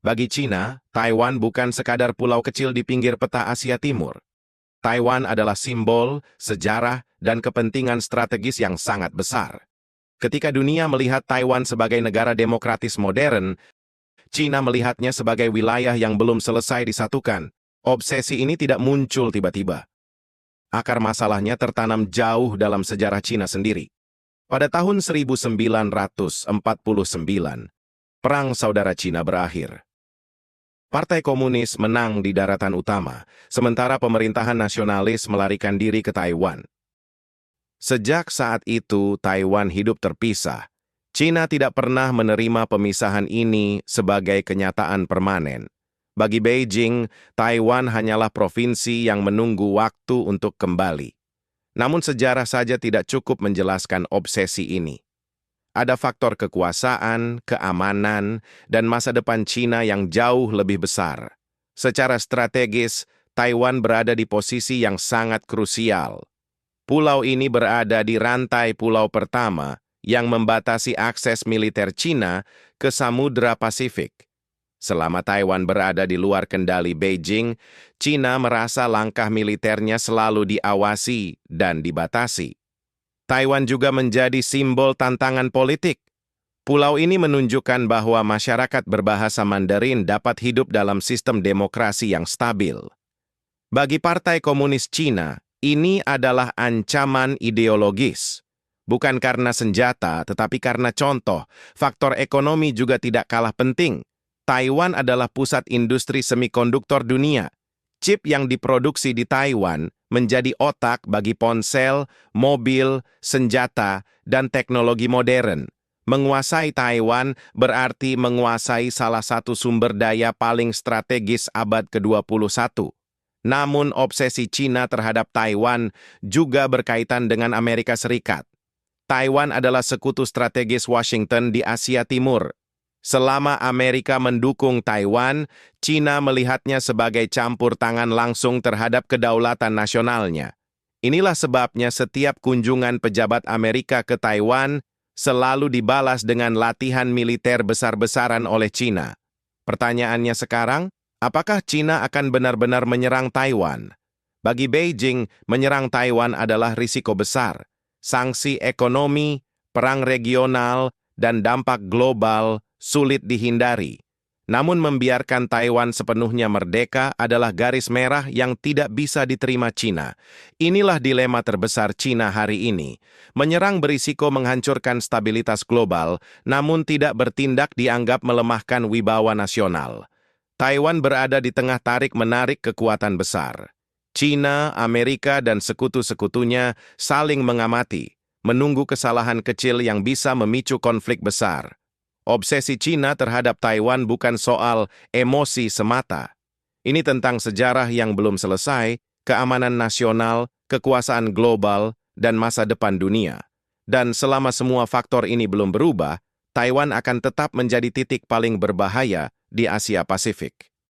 Bagi Cina, Taiwan bukan sekadar pulau kecil di pinggir peta Asia Timur. Taiwan adalah simbol, sejarah, dan kepentingan strategis yang sangat besar. Ketika dunia melihat Taiwan sebagai negara demokratis modern, Cina melihatnya sebagai wilayah yang belum selesai disatukan. Obsesi ini tidak muncul tiba-tiba. Akar masalahnya tertanam jauh dalam sejarah Cina sendiri. Pada tahun 1949, Perang Saudara Cina berakhir. Partai Komunis menang di daratan utama, sementara pemerintahan nasionalis melarikan diri ke Taiwan. Sejak saat itu, Taiwan hidup terpisah. Cina tidak pernah menerima pemisahan ini sebagai kenyataan permanen. Bagi Beijing, Taiwan hanyalah provinsi yang menunggu waktu untuk kembali. Namun sejarah saja tidak cukup menjelaskan obsesi ini. Ada faktor kekuasaan, keamanan, dan masa depan Cina yang jauh lebih besar. Secara strategis, Taiwan berada di posisi yang sangat krusial. Pulau ini berada di rantai pulau pertama yang membatasi akses militer Cina ke Samudra Pasifik. Selama Taiwan berada di luar kendali Beijing, Cina merasa langkah militernya selalu diawasi dan dibatasi. Taiwan juga menjadi simbol tantangan politik. Pulau ini menunjukkan bahwa masyarakat berbahasa Mandarin dapat hidup dalam sistem demokrasi yang stabil. Bagi Partai Komunis Cina, ini adalah ancaman ideologis. Bukan karena senjata, tetapi karena contoh, faktor ekonomi juga tidak kalah penting. Taiwan adalah pusat industri semikonduktor dunia. Chip yang diproduksi di Taiwan menjadi otak bagi ponsel, mobil, senjata, dan teknologi modern. Menguasai Taiwan berarti menguasai salah satu sumber daya paling strategis abad ke-21. Namun obsesi Cina terhadap Taiwan juga berkaitan dengan Amerika Serikat. Taiwan adalah sekutu strategis Washington di Asia Timur. Selama Amerika mendukung Taiwan, Cina melihatnya sebagai campur tangan langsung terhadap kedaulatan nasionalnya. Inilah sebabnya setiap kunjungan pejabat Amerika ke Taiwan selalu dibalas dengan latihan militer besar-besaran oleh Cina. Pertanyaannya sekarang, apakah Cina akan benar-benar menyerang Taiwan? Bagi Beijing, menyerang Taiwan adalah risiko besar. Sanksi ekonomi, perang regional, dan dampak global sulit dihindari. Namun membiarkan Taiwan sepenuhnya merdeka adalah garis merah yang tidak bisa diterima Cina. Inilah dilema terbesar Cina hari ini. Menyerang berisiko menghancurkan stabilitas global, namun tidak bertindak dianggap melemahkan wibawa nasional. Taiwan berada di tengah tarik-menarik kekuatan besar. Cina, Amerika, dan sekutu-sekutunya saling mengamati, menunggu kesalahan kecil yang bisa memicu konflik besar. Obsesi Cina terhadap Taiwan bukan soal emosi semata. Ini tentang sejarah yang belum selesai, keamanan nasional, kekuasaan global, dan masa depan dunia. Dan selama semua faktor ini belum berubah, Taiwan akan tetap menjadi titik paling berbahaya di Asia Pasifik.